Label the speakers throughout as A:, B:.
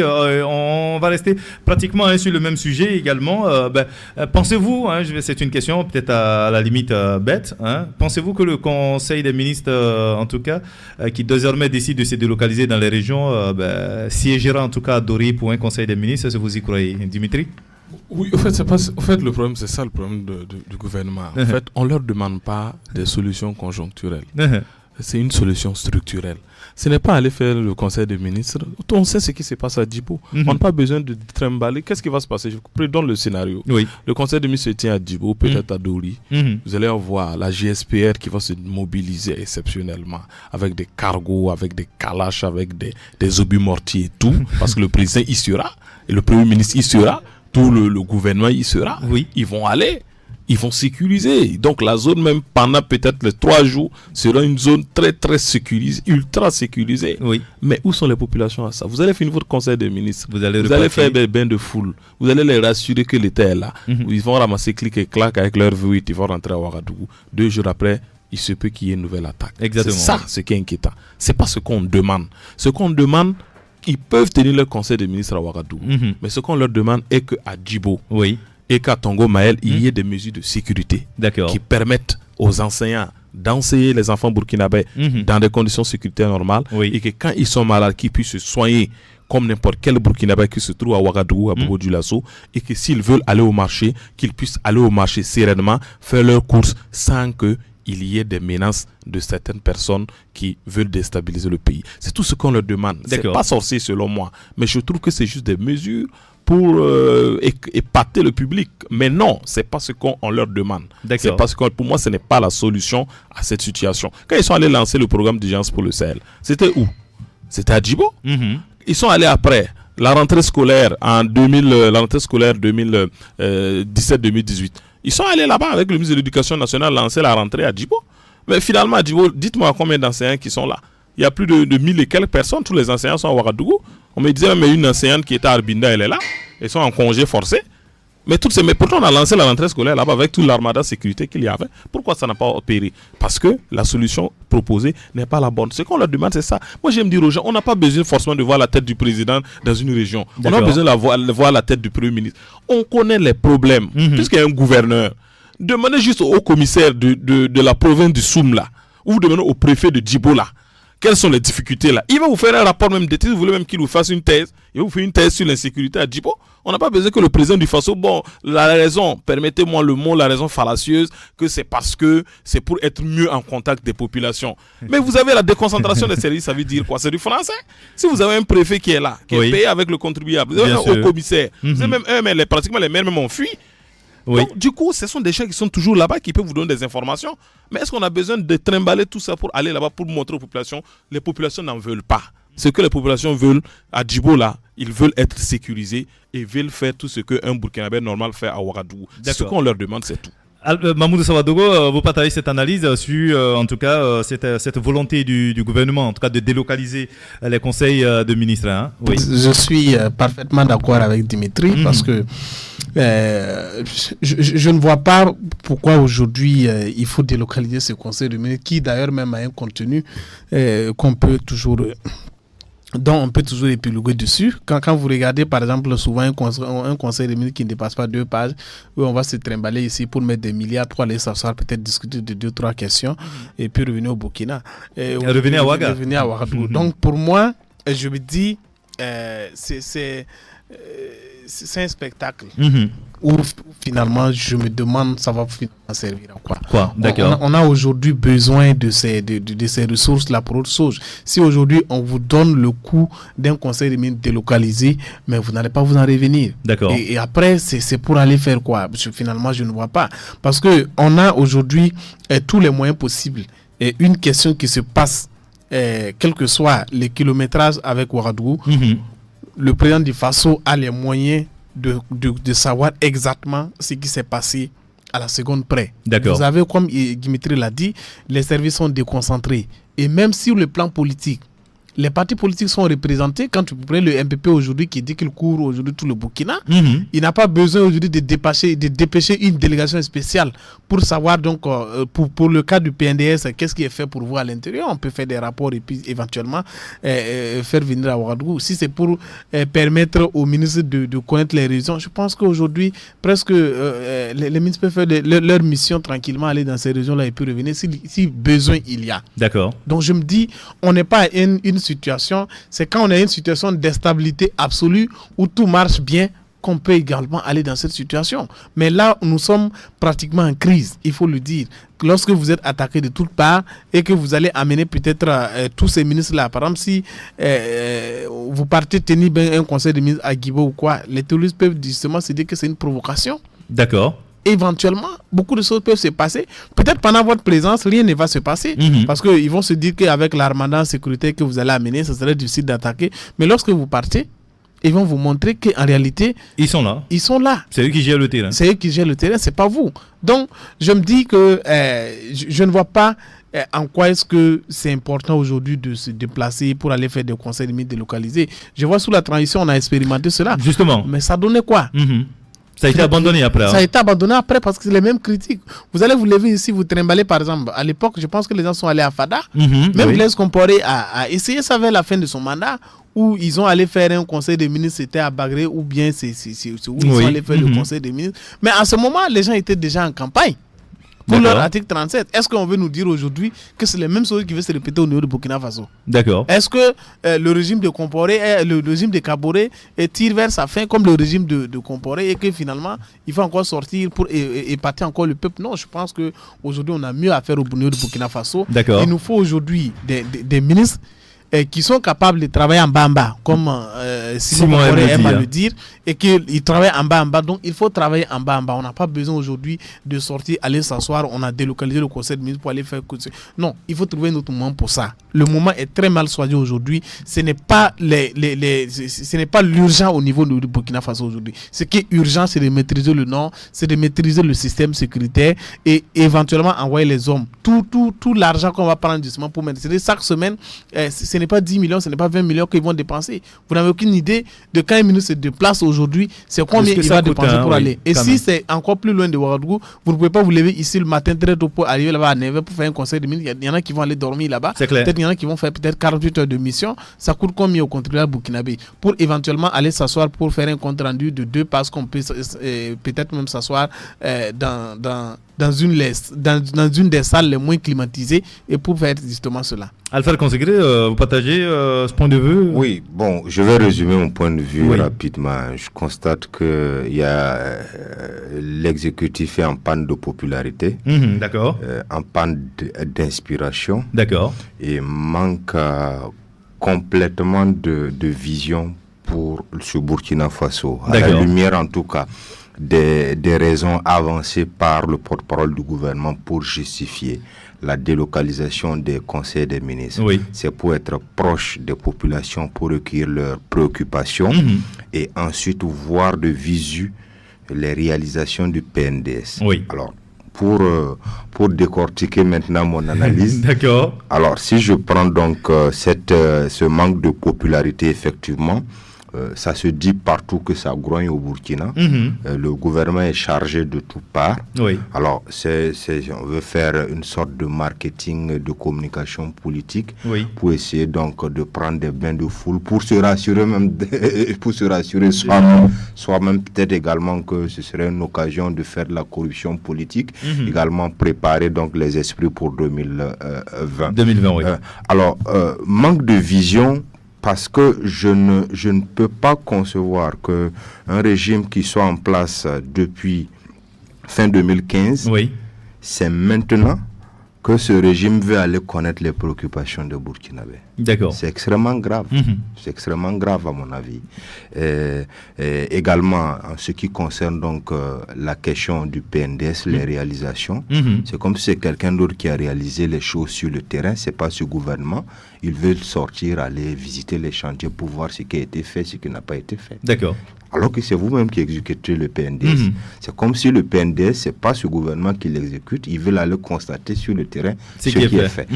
A: on va rester pratiquement sur le même sujet également. Pensez-vous, c'est une question peut-être à la limite bête, pensez-vous que le Conseil des ministres, en tout cas, qui désormais décide de se délocaliser dans les régions, siégera en tout cas à Dori pour un Conseil des ministres? Est-ce que vous y croyez, Dimitri?
B: Oui, le problème, c'est ça le problème du gouvernement. En fait, on ne leur demande pas des solutions conjoncturelles. C'est une solution structurelle. Ce n'est pas aller faire le conseil des ministres. On sait ce qui se passe à Djibo. On n'a pas besoin de trimballer. Qu'est-ce qui va se passer? Je donne le scénario.
A: Oui.
B: Le conseil des ministres se tient à Djibo, peut-être à Dori. Vous allez voir la GSPR qui va se mobiliser exceptionnellement avec des cargos, avec des calaches, avec des obus mortiers et tout. Parce que le président y sera, et le premier ministre y sera, tout le gouvernement y sera.
A: Oui.
B: Ils vont aller. Ils vont sécuriser. Donc la zone, même pendant peut-être les 3 jours, sera une zone très très sécurisée, ultra sécurisée.
A: Oui.
B: Mais où sont les populations à ça? Vous allez finir votre conseil des ministres. Vous allez faire des bains de foule. Vous allez les rassurer que l'État est là. Ils vont ramasser clic et clac avec leur V8. Ils vont rentrer à Ouagadougou. 2 jours après, il se peut qu'il y ait une nouvelle attaque.
A: Exactement.
B: C'est ça ce qui est inquiétant. C'est pas ce qu'on demande. Ce qu'on demande, ils peuvent tenir leur conseil des ministres à Ouagadougou. Mais ce qu'on leur demande est qu'à Djibo, et qu'à Tongo Mahel, il y ait des mesures de sécurité qui permettent aux enseignants d'enseigner les enfants burkinabés dans des conditions sécuritaires normales et que quand ils sont malades, qu'ils puissent se soigner comme n'importe quel Burkinabé qui se trouve à Ouagadougou, à Bobo Dioulasso, et que s'ils veulent aller au marché, qu'ils puissent aller au marché sereinement, faire leurs courses sans qu'il y ait des menaces de certaines personnes qui veulent déstabiliser le pays. C'est tout ce qu'on leur demande. C'est pas sorcier selon moi, mais je trouve que c'est juste des mesures pour épater le public. Mais non, c'est pas ce qu'on leur demande. C'est parce que pour moi, ce n'est pas la solution à cette situation. Quand ils sont allés lancer le programme d'urgence pour le Sahel, c'était où? C'était à Djibo. Ils sont allés après la rentrée scolaire en 2017-2018. Ils sont allés là-bas avec le ministre de l'Éducation nationale lancer la rentrée à Djibo. Mais finalement, à Djibo, dites-moi combien d'enseignants qui sont là. Il y a plus de 1000 et quelques personnes. Tous les enseignants sont à Ouagadougou. On me disait même une enseignante qui était à Arbinda, elle est là. Ils sont en congé forcé. Mais pourtant, on a lancé la rentrée scolaire là-bas avec toute l'armada de sécurité qu'il y avait. Pourquoi ça n'a pas opéré? Parce que la solution proposée n'est pas la bonne. Ce qu'on leur demande, c'est ça. Moi, j'aime dire aux gens, on n'a pas besoin forcément de voir la tête du président dans une région. On a besoin de voir la tête du premier ministre. On connaît les problèmes. Puisqu'il y a un gouverneur, demandez juste au commissaire de la province du Soum là, ou demandez au préfet de Djibo là. Quelles sont les difficultés là? Il va vous faire un rapport même d'études, vous voulez même qu'il vous fasse une thèse. Il va vous faire une thèse sur l'insécurité à Djibo. On n'a pas besoin que le président du Faso, la raison, permettez-moi le mot, la raison fallacieuse, que c'est parce que c'est pour être mieux en contact des populations. Mais vous avez la déconcentration des services, ça veut dire quoi? C'est du français. Si vous avez un préfet qui est là, qui est payé avec le contribuable, vous avez un haut commissaire, vous avez même pratiquement les maires même ont fui. Donc, du coup, ce sont des gens qui sont toujours là-bas qui peuvent vous donner des informations. Mais est-ce qu'on a besoin de trimballer tout ça pour aller là-bas pour montrer aux populations? Les populations n'en veulent pas. Ce que les populations veulent à Djibo là, ils veulent être sécurisés et veulent faire tout ce qu'un Burkinabé normal fait à Ouagadougou. Ce qu'on leur demande, c'est tout.
A: Mamoudou Savadogo, vous partagez cette analyse sur, en tout cas, cette volonté du gouvernement, en tout cas, de délocaliser les conseils de ministres. Oui.
C: Je suis parfaitement d'accord avec Dimitri parce que je ne vois pas pourquoi aujourd'hui il faut délocaliser ce conseil de ministres qui d'ailleurs même a un contenu qu'on peut toujours... dont on peut toujours épiloguer dessus. Quand vous regardez par exemple souvent un conseil de ministres qui ne dépasse pas 2 pages, où on va se trimballer ici pour mettre des milliards pour aller s'asseoir, peut-être discuter de 2-3 questions et puis revenir au Burkina.
A: Revenir à
C: Ouagadougou. Donc pour moi, je me dis, c'est un spectacle où finalement je me demande ça va finalement servir à quoi. On a aujourd'hui besoin de ces ressources là pour autre chose. Si aujourd'hui on vous donne le coût d'un conseil de ministres délocalisé, mais vous n'allez pas vous en revenir. Et après c'est pour aller faire quoi? Finalement je ne vois pas, parce que on a aujourd'hui tous les moyens possibles. Et une question qui se passe, quel que soit les kilométrages avec Ouagadougou, le président du Faso a les moyens de savoir exactement ce qui s'est passé à la seconde près. Vous avez, comme Dimitri l'a dit, les services sont déconcentrés. Et même sur le plan politique, Les partis politiques sont représentés. Quand tu prends le MPP aujourd'hui qui dit qu'il court aujourd'hui tout le Burkina, il n'a pas besoin aujourd'hui de dépêcher une délégation spéciale pour savoir donc pour le cas du PNDS, qu'est-ce qui est fait pour vous à l'intérieur. On peut faire des rapports et puis éventuellement faire venir à Ouagadougou. Si c'est pour permettre aux ministres de connaître les régions, je pense qu'aujourd'hui presque les ministres peuvent faire leur mission tranquillement, aller dans ces régions-là et puis revenir si besoin il y a.
A: D'accord.
C: Donc je me dis, on n'est pas à une situation, c'est quand on a une situation d'instabilité absolue où tout marche bien qu'on peut également aller dans cette situation. Mais là, nous sommes pratiquement en crise, il faut le dire. Lorsque vous êtes attaqué de toutes parts et que vous allez amener peut-être tous ces ministres-là, par exemple, si vous partez tenir un conseil de ministres à Guibo ou quoi, les terroristes peuvent justement se dire que c'est une provocation.
A: D'accord.
C: Éventuellement, beaucoup de choses peuvent se passer. Peut-être pendant votre présence, rien ne va se passer. Parce qu'ils vont se dire qu'avec l'armada en sécurité que vous allez amener, ce serait difficile d'attaquer. Mais lorsque vous partez, ils vont vous montrer qu'en réalité,
A: ils sont là.
C: Ils sont là.
A: C'est eux qui gèrent le terrain.
C: C'est eux qui gèrent le terrain, c'est pas vous. Donc, je me dis que je ne vois pas en quoi est-ce que c'est important aujourd'hui de se déplacer pour aller faire des conseils de ministres délocalisés. Je vois sous la transition, on a expérimenté cela.
A: Justement.
C: Mais ça donnait quoi?
A: Ça a été abandonné après.
C: Ça a été abandonné après parce que c'est les mêmes critiques. Vous allez vous lever ici, vous trimballez par exemple. À l'époque, je pense que les gens sont allés à Fada. Même Blaise Compaoré a essayé ça vers la fin de son mandat, où ils ont allé faire un conseil des ministres, c'était à Bagré, ou bien c'est où ils sont allés faire le conseil des ministres. Mais à ce moment, les gens étaient déjà en campagne pour leur article 37. Est-ce qu'on veut nous dire aujourd'hui que c'est les mêmes choses qui vont se répéter au niveau de Burkina Faso?
A: D'accord.
C: Est-ce que le régime de Compaoré, le régime de Kaboré tire vers sa fin comme le régime de Compaoré et que finalement il faut encore sortir pour épater encore le peuple? Non, je pense qu'aujourd'hui on a mieux à faire au niveau de Burkina Faso.
A: D'accord.
C: Il nous faut aujourd'hui des ministres qui sont capables de travailler en bas, comme Simon Compaoré aime à le dire, et qu'ils travaillent en bas. Donc il faut travailler en bas. On n'a pas besoin aujourd'hui de sortir, aller s'asseoir, on a délocalisé le conseil de ministres pour aller faire... Non, il faut trouver un autre moment pour ça. Le moment est très mal choisi aujourd'hui. Ce n'est pas ce n'est pas l'urgent au niveau du Burkina Faso aujourd'hui. Ce qui est urgent, c'est de maîtriser le nom, c'est de maîtriser le système sécuritaire et éventuellement envoyer les hommes. Tout l'argent qu'on va prendre justement pour maîtriser chaque semaine, ce n'est pas 10 millions, ce n'est pas 20 millions qu'ils vont dépenser. Vous n'avez aucune idée de quand un ministre se déplace aujourd'hui, c'est combien il va dépenser pour aller. Et si c'est encore plus loin de Ouagadougou, vous ne pouvez pas vous lever ici le matin très tôt pour arriver là-bas à 9h pour faire un conseil de ministres. Il y en a qui vont aller dormir là-bas. Peut-être il y en a qui vont faire peut-être 48 heures de mission. Ça coûte combien au contribuable burkinabé pour éventuellement aller s'asseoir pour faire un compte rendu de 2 pages qu'on peut peut-être même s'asseoir dans une des salles les moins climatisées et pour faire justement cela.
A: Alpha Conségré, vous partagez ce point de vue?
D: Oui, bon, je vais résumer mon point de vue rapidement. Je constate que l'exécutif est en panne de popularité,
A: d'accord,
D: en panne d'inspiration,
A: d'accord,
D: et manque complètement de vision pour ce Burkina Faso. À la lumière, en tout cas, des raisons avancées par le porte-parole du gouvernement pour justifier la délocalisation des conseils des ministres. C'est pour être proche des populations, pour recueillir leurs préoccupations et ensuite voir de visu les réalisations du PNDS. Alors, pour décortiquer maintenant mon analyse.
A: D'accord.
D: Alors, si je prends donc ce manque de popularité, effectivement, ça se dit partout que ça grogne au Burkina. Le gouvernement est chargé de toutes parts. Alors, on veut faire une sorte de marketing, de communication politique pour essayer donc de prendre des bains de foule, pour se rassurer même, soi-même peut-être également que ce serait une occasion de faire de la corruption politique, également préparer donc les esprits pour 2020.
A: 2020,
D: alors, manque de vision. Parce que je ne peux pas concevoir qu'un régime qui soit en place depuis fin 2015, c'est maintenant que ce régime veut aller connaître les préoccupations de Burkinabé.
A: D'accord.
D: C'est extrêmement grave. C'est extrêmement grave à mon avis. Également, en ce qui concerne donc la question du PNDS, les réalisations, c'est comme si c'est quelqu'un d'autre qui a réalisé les choses sur le terrain. C'est pas ce gouvernement. Ils veulent sortir, aller visiter les chantiers pour voir ce qui a été fait, ce qui n'a pas été fait.
A: D'accord.
D: Alors que c'est vous-même qui exécutez le PNDS. C'est comme si le PNDS, c'est pas ce gouvernement qui l'exécute. Ils veulent aller constater sur le terrain ce qui est fait.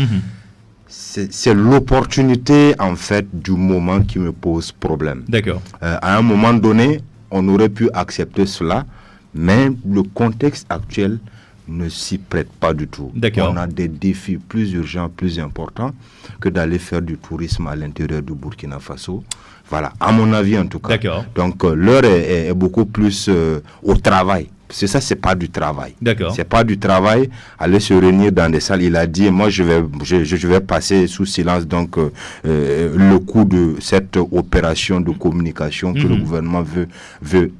D: c'est l'opportunité en fait du moment qui me pose problème.
A: D'accord.
D: À un moment donné, on aurait pu accepter cela, mais le contexte actuel ne s'y prête pas du tout.
A: D'accord.
D: On a des défis plus urgents, plus importants que d'aller faire du tourisme à l'intérieur du Burkina Faso. Voilà, à mon avis en tout cas.
A: D'accord.
D: Donc l'heure est beaucoup plus au travail. C'est ça, c'est pas du travail.
A: D'accord.
D: C'est pas du travail. Aller se réunir dans des salles. Il a dit, moi, je vais passer sous silence donc le coût de cette opération de communication que le gouvernement veut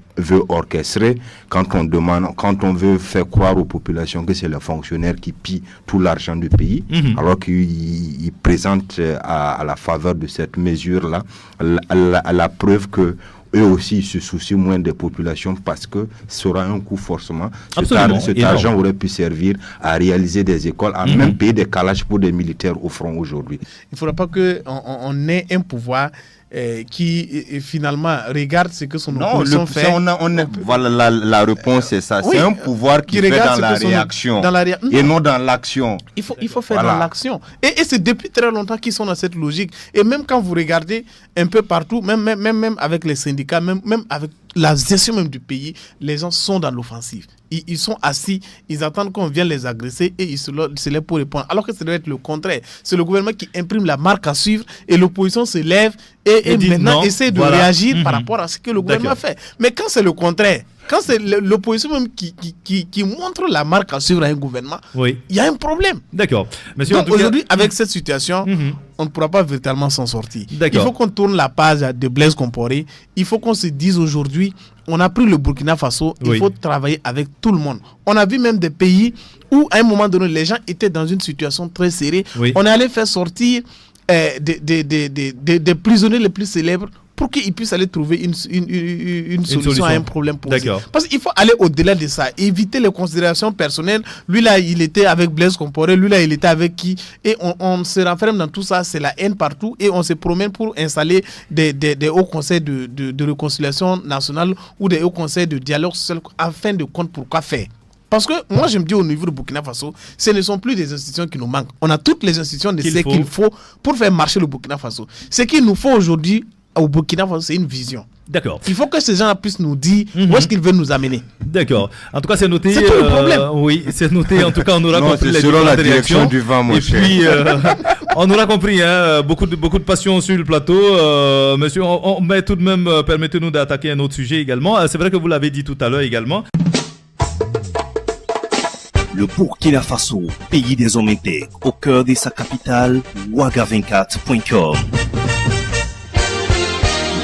D: orchestrer quand on veut faire croire aux populations que c'est les fonctionnaires qui pillent tout l'argent du pays, alors qu'ils présentent à la faveur de cette mesure-là la preuve que eux aussi ils se soucient moins des populations parce que ça aura un coût forcément. Cet argent aurait pu servir à réaliser des écoles, à même payer des calages pour des militaires au front aujourd'hui.
C: Il ne faudra pas qu'on ait un pouvoir qui finalement regarde ce que son opposition fait.
D: Voilà, la réponse c'est ça. Oui, c'est un pouvoir qui fait dans la réaction et non dans l'action.
C: Il faut faire dans l'action. Et c'est depuis très longtemps qu'ils sont dans cette logique. Et même quand vous regardez un peu partout, même avec les syndicats, même avec la gestion même du pays, les gens sont dans l'offensive. Ils sont assis, ils attendent qu'on vienne les agresser et ils se lèvent pour répondre. Alors que ça doit être le contraire. C'est le gouvernement qui imprime la marque à suivre et l'opposition se lève et maintenant essaie de réagir par rapport à ce que le gouvernement fait. Mais quand c'est le contraire, quand c'est l'opposition même qui montre la marque à suivre à un gouvernement, il y a un problème.
A: D'accord. Monsieur,
C: donc aujourd'hui, avec cette situation, on ne pourra pas véritablement s'en sortir. Il faut qu'on tourne la page de Blaise Compaoré. Il faut qu'on se dise aujourd'hui, on a pris le Burkina Faso, il faut travailler avec tout le monde. On a vu même des pays où, à un moment donné, les gens étaient dans une situation très serrée. On est allé faire sortir des prisonniers les plus célèbres pour qu'ils puissent aller trouver une solution à un problème posé. Parce qu'il faut aller au-delà de ça, éviter les considérations personnelles. Lui là, il était avec Blaise Compaoré, lui là, il était avec qui? Et on se renferme dans tout ça, c'est la haine partout et on se promène pour installer des hauts conseils de réconciliation nationale ou des hauts conseils de dialogue social afin de compte pourquoi faire. Parce que moi, je me dis au niveau de Burkina Faso, ce ne sont plus des institutions qui nous manquent. On a toutes les institutions de ce qu'il faut pour faire marcher le Burkina Faso. Ce qu'il nous faut aujourd'hui au Burkina Faso, c'est une vision.
A: D'accord.
C: Il faut que ces gens puissent nous dire où est-ce qu'ils veulent nous amener.
A: D'accord. En tout cas, c'est noté.
C: C'est tout le problème.
A: Oui, c'est noté. En tout cas, on aura compris les
D: différentes réactions du vent, mon cher.
A: Puis, on aura compris beaucoup de passion sur le plateau. Monsieur, mais tout de même, permettez-nous d'attaquer un autre sujet également. C'est vrai que vous l'avez dit tout à l'heure également.
E: Le Burkina Faso, pays des hommes intègres, au cœur de sa capitale, Ouaga24.com.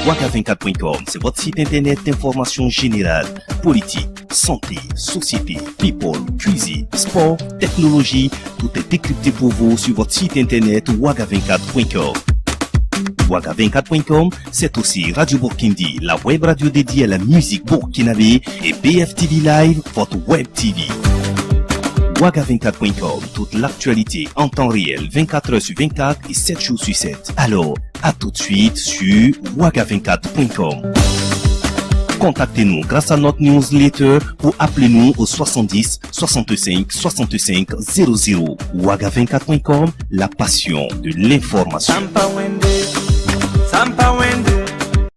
E: Ouaga24.com, c'est votre site internet d'information générale, politique, santé, société, people, cuisine, sport, technologie. Tout est décrypté pour vous sur votre site internet Ouaga24.com. Ouaga24.com, c'est aussi Radio Burkindi, la web radio dédiée à la musique burkinabé, et BFTV Live, votre web TV. Ouaga24.com, toute l'actualité en temps réel, 24 heures sur 24 et 7 jours sur 7. Alors, à tout de suite sur Ouaga24.com. Contactez-nous grâce à notre newsletter ou appelez-nous au 70 65 65 00. Ouaga24.com, la passion de l'information.
F: Sampa Wende.